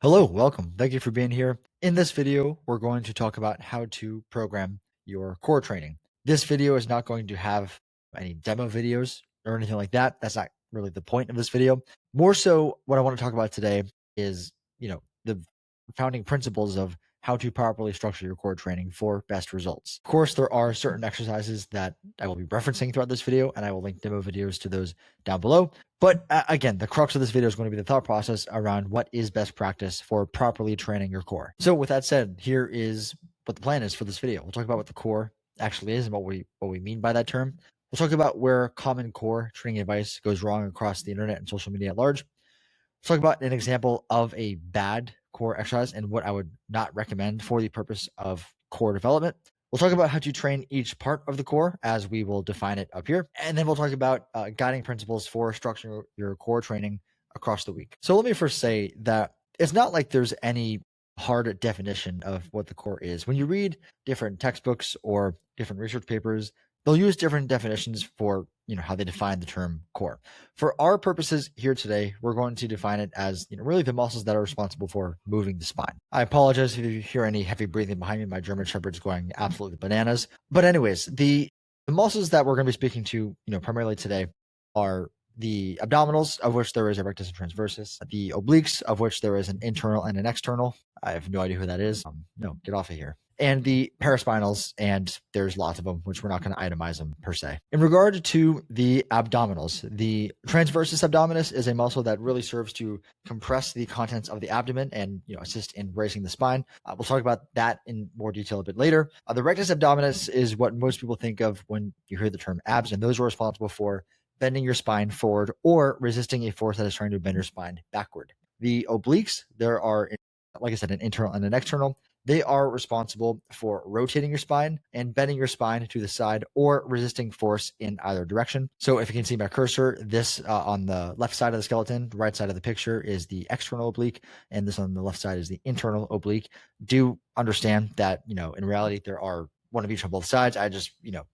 Hello, welcome. Thank you for being here. In this video, we're going to talk about how to program your core training. This video is not going to have any demo videos or anything like that. That's not really the point of this video. More so, what I want to talk about today is, the founding principles of how to properly structure your core training for best results. Of course, there are certain exercises that I will be referencing throughout this video, and I will link demo videos to those down below. But again, the crux of this video is going to be the thought process around what is best practice for properly training your core. So with that said, here is what the plan is for this video. We'll talk about what the core actually is and what we mean by that term. We'll talk about where common core training advice goes wrong across the internet and social media at large. We'll talk about an example of a bad core exercise and what I would not recommend for the purpose of core development. We'll talk about how to train each part of the core as we will define it up here. And then we'll talk about guiding principles for structuring your core training across the week. So let me first say that it's not like there's any hard definition of what the core is. When you read different textbooks or different research papers, they'll use different definitions for how they define the term core. For our purposes here today, we're going to define it as really the muscles that are responsible for moving the spine. I apologize if you hear any heavy breathing behind me. My German Shepherd's going absolutely bananas. But anyways, the muscles that we're going to be speaking to primarily today are the abdominals, of which there is a rectus and transversus, the obliques, of which there is an internal and an external. I have no idea who that is. No, get off of here. And the paraspinals, and there's lots of them, which we're not going to itemize them per se. In regard to the abdominals, the transversus abdominis is a muscle that really serves to compress the contents of the abdomen and assist in raising the spine. We'll talk about that in more detail a bit later. The rectus abdominis is what most people think of when you hear the term abs, and those are responsible for bending your spine forward or resisting a force that is trying to bend your spine backward. The obliques, there are, like I said, an internal and an external. They are responsible for rotating your spine and bending your spine to the side or resisting force in either direction. So if you can see my cursor, this on the left side of the skeleton, the right side of the picture is the external oblique, and this on the left side is the internal oblique. Do understand that, in reality, there are one of each on both sides. I just,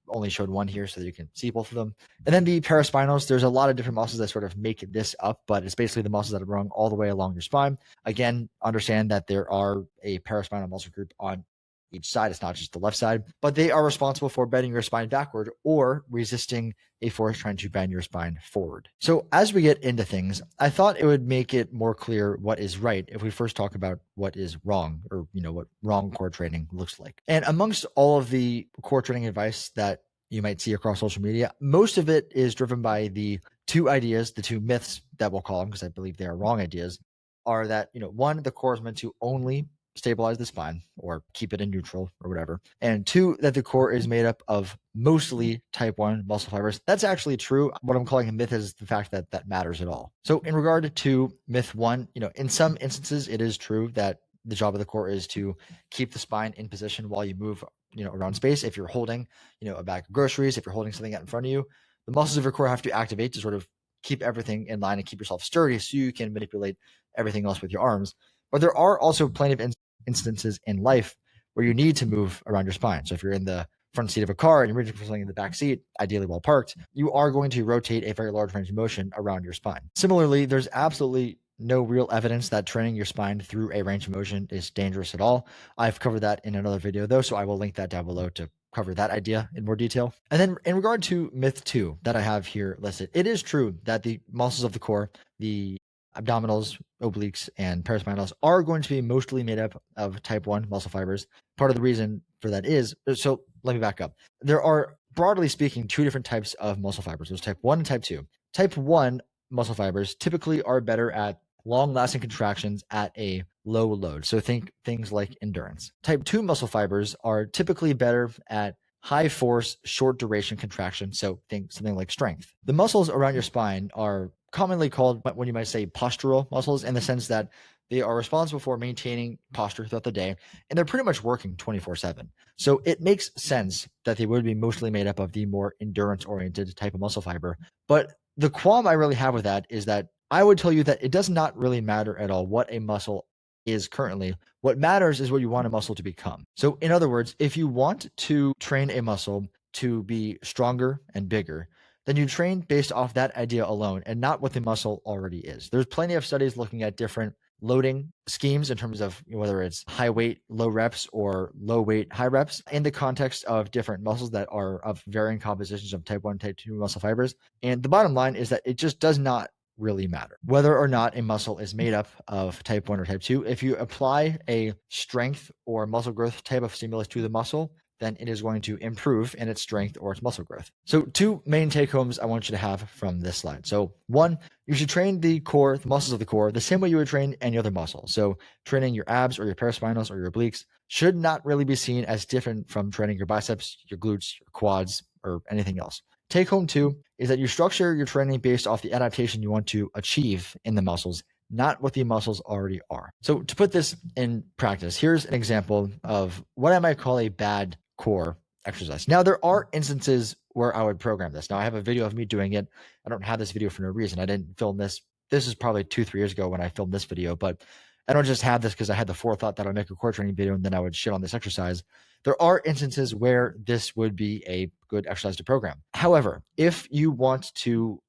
only showed one here so that you can see both of them. And then the paraspinals, there's a lot of different muscles that sort of make this up, but it's basically the muscles that are run all the way along your spine. Again, understand that there are a paraspinal muscle group on each side. It's not just the left side, but they are responsible for bending your spine backward or resisting a force trying to bend your spine forward. So as we get into things, I thought it would make it more clear what is right if we first talk about what is wrong, or what wrong core training looks like. And amongst all of the core training advice that you might see across social media, most of it is driven by the two ideas, the two myths that we'll call them, because I believe they are wrong ideas, are that, one, the core is meant to only stabilize the spine or keep it in neutral or whatever. And two, that the core is made up of mostly type 1 muscle fibers. That's actually true. What I'm calling a myth is the fact that that matters at all. So in regard to myth 1, in some instances, it is true that the job of the core is to keep the spine in position while you move around space. If you're holding a bag of groceries, if you're holding something out in front of you, the muscles of your core have to activate to sort of keep everything in line and keep yourself sturdy so you can manipulate everything else with your arms. But there are also plenty of instances in life where you need to move around your spine. So if you're in the front seat of a car and you're reaching for something in the back seat, ideally well parked, you are going to rotate a very large range of motion around your spine. Similarly, there's absolutely no real evidence that training your spine through a range of motion is dangerous at all. I've covered that in another video though, so I will link that down below to cover that idea in more detail. And then in regard to myth 2 that I have here listed, it is true that the muscles of the core, the abdominals, obliques, and paraspinals, are going to be mostly made up of type 1 muscle fibers. Part of the reason for that is, so let me back up. There are, broadly speaking, two different types of muscle fibers. There's type 1 and type 2. Type 1 muscle fibers typically are better at long-lasting contractions at a low load. So think things like endurance. Type 2 muscle fibers are typically better at high force, short duration contraction. So think something like strength. The muscles around your spine are commonly called what you might say postural muscles, in the sense that they are responsible for maintaining posture throughout the day, and they're pretty much working 24/7. So it makes sense that they would be mostly made up of the more endurance-oriented type of muscle fiber. But the qualm I really have with that is that I would tell you that it does not really matter at all what a muscle is currently. What matters is what you want a muscle to become. So in other words, if you want to train a muscle to be stronger and bigger, then you train based off that idea alone and not what the muscle already is. There's plenty of studies looking at different loading schemes in terms of whether it's high weight, low reps or low weight, high reps in the context of different muscles that are of varying compositions of type 1, type 2 muscle fibers. And the bottom line is that it just does not really matter whether or not a muscle is made up of type 1 or type 2. If you apply a strength or muscle growth type of stimulus to the muscle, then it is going to improve in its strength or its muscle growth. So 2 main take homes I want you to have from this slide. So 1, you should train the core, the muscles of the core, the same way you would train any other muscle. So training your abs or your paraspinals or your obliques should not really be seen as different from training your biceps, your glutes, your quads, or anything else. Take home 2 is that you structure your training based off the adaptation you want to achieve in the muscles, not what the muscles already are. So to put this in practice, here's an example of what I might call a bad core exercise. Now, there are instances where I would program this. Now, I have a video of me doing it. I don't have this video for no reason. I didn't film this. This is probably 2-3 years ago when I filmed this video, but I don't just have this because I had the forethought that I'd make a core training video and then I would shit on this exercise. There are instances where this would be a good exercise to program. However, if you want to,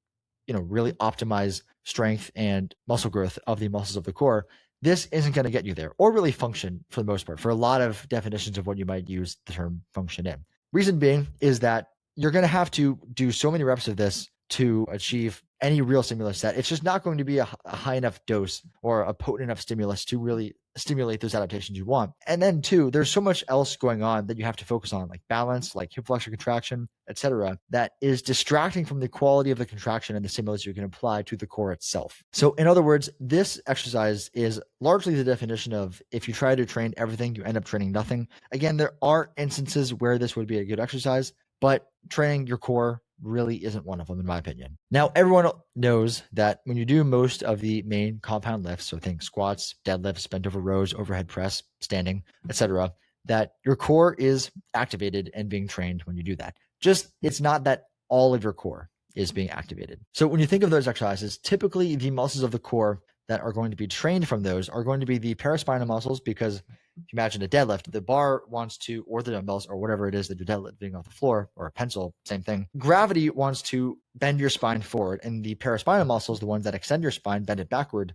really optimize strength and muscle growth of the muscles of the core, this isn't going to get you there or really function for the most part for a lot of definitions of what you might use the term function in. Reason being is that you're going to have to do so many reps of this to achieve any real stimulus that it's just not going to be a high enough dose or a potent enough stimulus to really stimulate those adaptations you want. And then 2, there's so much else going on that you have to focus on, like balance, like hip flexor contraction, etc., that is distracting from the quality of the contraction and the stimulus you can apply to the core itself. So in other words, this exercise is largely the definition of if you try to train everything, you end up training nothing. Again, there are instances where this would be a good exercise, but training your core really isn't one of them, in my opinion. Now, everyone knows that when you do most of the main compound lifts, so think squats, deadlifts, bent over rows, overhead press, standing, etc., that your core is activated and being trained when you do that. Just, it's not that all of your core is being activated. So when you think of those exercises, typically the muscles of the core that are going to be trained from those are going to be the paraspinal muscles, because if you imagine a deadlift, the bar wants to, or the dumbbells, or whatever it is that you're deadlifting off the floor, or a pencil, same thing. Gravity wants to bend your spine forward, and the paraspinal muscles, the ones that extend your spine, bend it backward,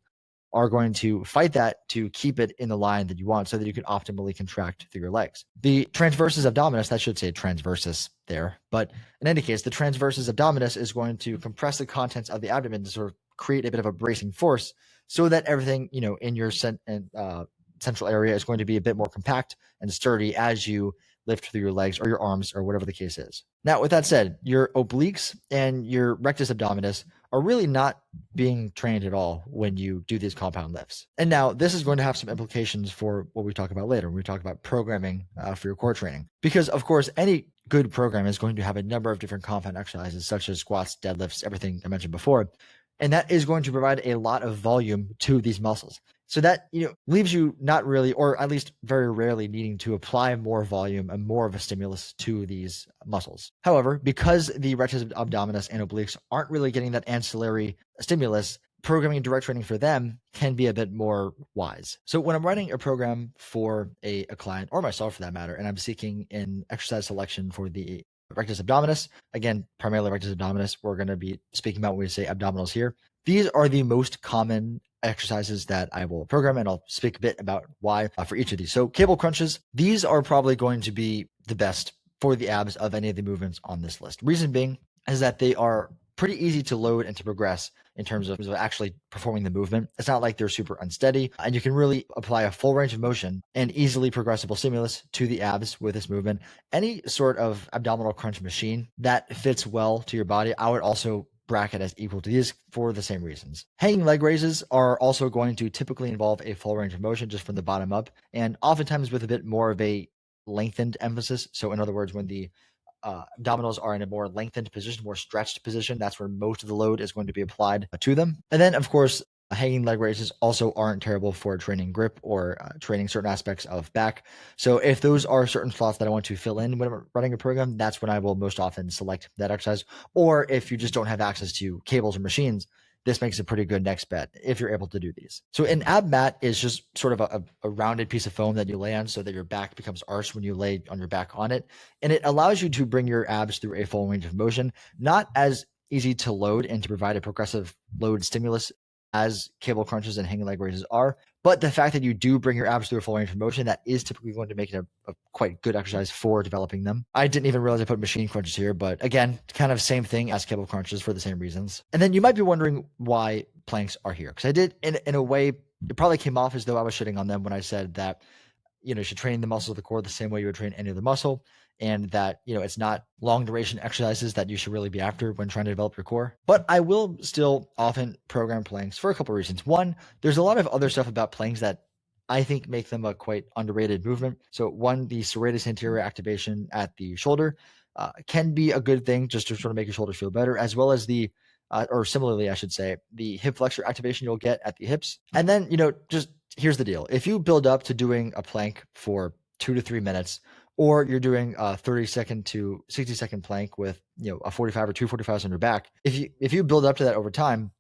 are going to fight that to keep it in the line that you want so that you can optimally contract through your legs. The transversus abdominis, that should say transversus there, but in any case, the transversus abdominis is going to compress the contents of the abdomen to sort of create a bit of a bracing force so that everything, in your central area is going to be a bit more compact and sturdy as you lift through your legs or your arms or whatever the case is. Now, with that said, your obliques and your rectus abdominis are really not being trained at all when you do these compound lifts. And now this is going to have some implications for what we talk about later when we talk about programming for your core training. Because of course, any good program is going to have a number of different compound exercises such as squats, deadlifts, everything I mentioned before. And that is going to provide a lot of volume to these muscles. So that, leaves you not really, or at least very rarely needing to apply more volume and more of a stimulus to these muscles. However, because the rectus abdominis and obliques aren't really getting that ancillary stimulus, programming direct training for them can be a bit more wise. So when I'm writing a program for a client or myself for that matter, and I'm seeking an exercise selection for the rectus abdominis, again, primarily rectus abdominis, we're going to be speaking about when we say abdominals here. These are the most common exercises that I will program, and I'll speak a bit about why for each of these. So cable crunches, these are probably going to be the best for the abs of any of the movements on this list. Reason being is that they are pretty easy to load and to progress in terms of actually performing the movement. It's not like they're super unsteady, and you can really apply a full range of motion and easily progressible stimulus to the abs with this movement. Any sort of abdominal crunch machine that fits well to your body, I would also bracket as equal to these for the same reasons. Hanging leg raises are also going to typically involve a full range of motion just from the bottom up, and oftentimes with a bit more of a lengthened emphasis. So in other words, when the abdominals are in a more lengthened position, more stretched position, that's where most of the load is going to be applied to them. And then, of course, hanging leg raises also aren't terrible for training grip or training certain aspects of back. So if those are certain slots that I want to fill in when I'm running a program, that's when I will most often select that exercise. Or if you just don't have access to cables or machines, this makes a pretty good next bet if you're able to do these. So an ab mat is just sort of a rounded piece of foam that you lay on so that your back becomes arched when you lay on your back on it. And it allows you to bring your abs through a full range of motion, not as easy to load and to provide a progressive load stimulus as cable crunches and hanging leg raises are. But the fact that you do bring your abs through a full range of motion, that is typically going to make it a quite good exercise for developing them. I didn't even realize I put machine crunches here, but again, kind of same thing as cable crunches for the same reasons. And then you might be wondering why planks are here. Because I did, in a way, it probably came off as though I was shitting on them when I said that, you should train the muscles of the core the same way you would train any other muscle, and that, it's not long duration exercises that you should really be after when trying to develop your core. But I will still often program planks for a couple of reasons. One, there's a lot of other stuff about planks that I think make them a quite underrated movement. So one, the serratus anterior activation at the shoulder can be a good thing just to sort of make your shoulders feel better, as well as the or similarly, I should say, the hip flexor activation you'll get at the hips. And then, just here's the deal. If you build up to doing a plank for 2 to 3 minutes, or you're doing a 30-second to 60-second plank with, a 45 or 245s on your back, if you build up to that over time,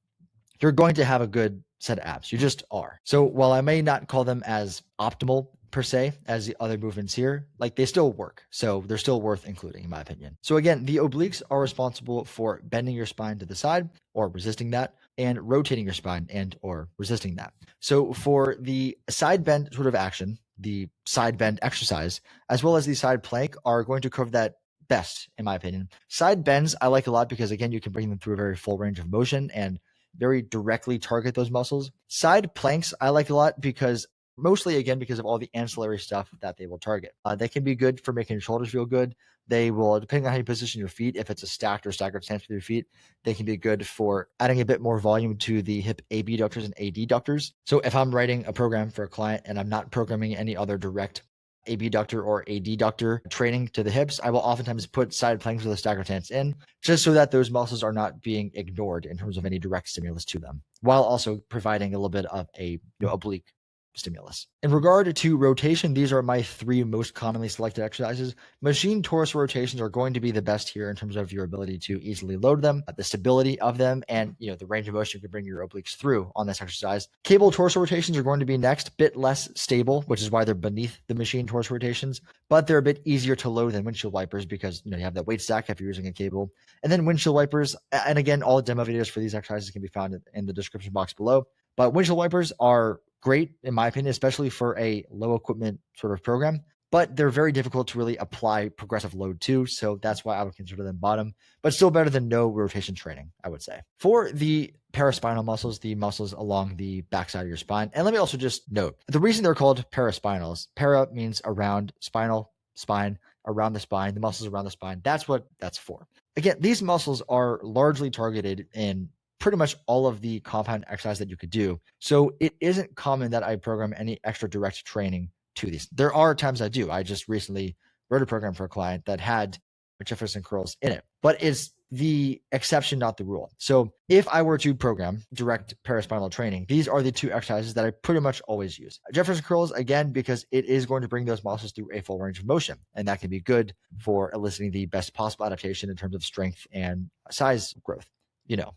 you're going to have a good set of abs. You just are. So while I may not call them as optimal per se as the other movements here, like, they still work. So they're still worth including, in my opinion. So again, the obliques are responsible for bending your spine to the side or resisting that, and rotating your spine and or resisting that. So for the side bend sort of action, the side bend exercise, as well as the side plank, are going to cover that best, in my opinion. Side bends I like a lot because, again, you can bring them through a very full range of motion and very directly target those muscles. Side planks I like a lot because mostly, again, because of all the ancillary stuff that they will target. They can be good for making your shoulders feel good. They will, depending on how you position your feet, if it's a stacked or staggered stance with your feet, they can be good for adding a bit more volume to the hip abductors and adductors. So if I'm writing a program for a client and I'm not programming any other direct abductor or adductor training to the hips, I will oftentimes put side planks with a staggered stance in, just so that those muscles are not being ignored in terms of any direct stimulus to them, while also providing a little bit of a oblique stimulus. In regard to rotation, these are my 3 most commonly selected exercises. Machine torso rotations are going to be the best here in terms of your ability to easily load them, the stability of them, and the range of motion you can bring your obliques through on this exercise. Cable torso rotations are going to be next, bit less stable, which is why they're beneath the machine torso rotations, but they're a bit easier to load than windshield wipers because you have that weight stack if you're using a cable. And then windshield wipers, and again, all demo videos for these exercises can be found in the description box below. But windshield wipers are great, in my opinion, especially for a low equipment sort of program, but they're very difficult to really apply progressive load to. So that's why I would consider them bottom, but still better than no rotation training, I would say. For the paraspinal muscles, the muscles along the backside of your spine, and let me also just note, the reason they're called paraspinals, para means around, spinal, spine, around the spine, the muscles around the spine. That's what that's for. Again, these muscles are largely targeted in pretty much all of the compound exercise that you could do. So it isn't common that I program any extra direct training to these. There are times I do. I just recently wrote a program for a client that had Jefferson curls in it, but it's the exception, not the rule. So if I were to program direct paraspinal training, these are the 2 exercises that I pretty much always use. Jefferson curls, again, because it is going to bring those muscles through a full range of motion, and that can be good for eliciting the best possible adaptation in terms of strength and size growth.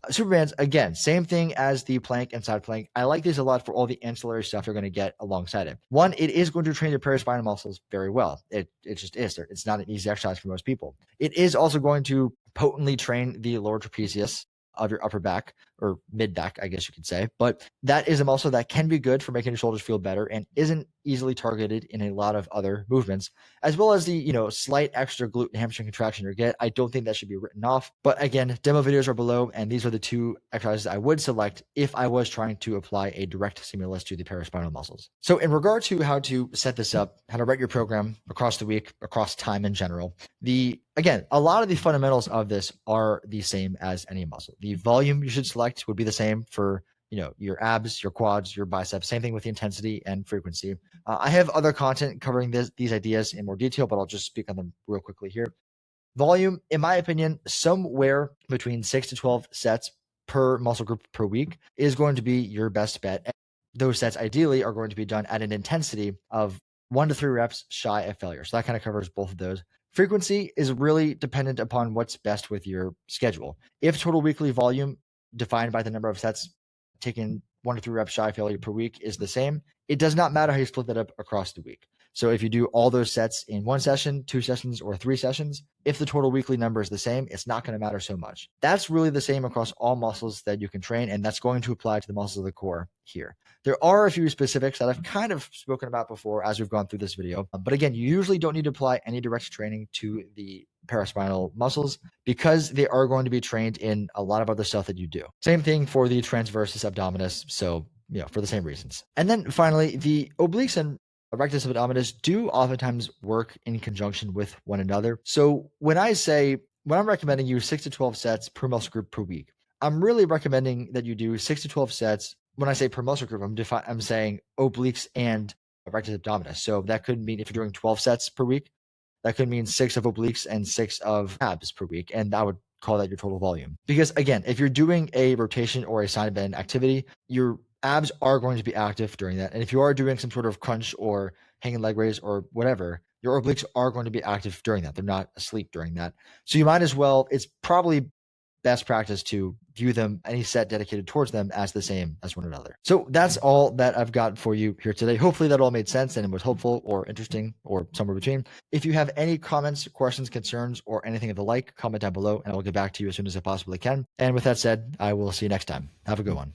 Superbands, again, same thing as the plank and side plank. I like these a lot for all the ancillary stuff you're going to get alongside it. One, it is going to train your paraspinal muscles very well. It just is. It's not an easy exercise for most people. It is also going to potently train the lower trapezius of your upper back, or mid back, I guess you could say. But that is a muscle that can be good for making your shoulders feel better and isn't easily targeted in a lot of other movements, as well as the, slight extra glute and hamstring contraction you get. I don't think that should be written off. But again, demo videos are below, and these are the 2 exercises I would select if I was trying to apply a direct stimulus to the paraspinal muscles. So in regard to how to set this up, how to write your program across the week, across time in general, again, a lot of the fundamentals of this are the same as any muscle. The volume you should select would be the same for your abs, your quads, your biceps. Same thing with the intensity and frequency. I have other content covering these ideas in more detail, but I'll just speak on them real quickly here. Volume, in my opinion, somewhere between 6 to 12 sets per muscle group per week is going to be your best bet. Those sets ideally are going to be done at an intensity of 1 to 3 reps shy of failure. So that kind of covers both of those. Frequency is really dependent upon what's best with your schedule. If total weekly volume defined by the number of sets taken 1 to 3 reps shy of failure per week is the same, it does not matter how you split that up across the week. So if you do all those sets in 1 session, 2 sessions, or 3 sessions, if the total weekly number is the same, it's not going to matter so much. That's really the same across all muscles that you can train, and that's going to apply to the muscles of the core here. There are a few specifics that I've kind of spoken about before as we've gone through this video. But again, you usually don't need to apply any direct training to the paraspinal muscles because they are going to be trained in a lot of other stuff that you do. Same thing for the transversus abdominis. So, for the same reasons. And then finally, the obliques and rectus abdominis do oftentimes work in conjunction with one another. So when I'm recommending you 6 to 12 sets per muscle group per week, I'm really recommending that you do 6 to 12 sets. When I say per muscle group, I'm saying obliques and rectus abdominis. So that could mean if you're doing 12 sets per week, that could mean 6 of obliques and 6 of abs per week. And I would call that your total volume. Because again, if you're doing a rotation or a side bend activity, your abs are going to be active during that. And if you are doing some sort of crunch or hanging leg raise or whatever, your obliques are going to be active during that. They're not asleep during that. So you might as well, it's probably best practice to view them, any set dedicated towards them, as the same as one another. So that's all that I've got for you here today. Hopefully that all made sense and it was helpful or interesting or somewhere between. If you have any comments, questions, concerns, or anything of the like, comment down below and I will get back to you as soon as I possibly can. And with that said, I will see you next time. Have a good one.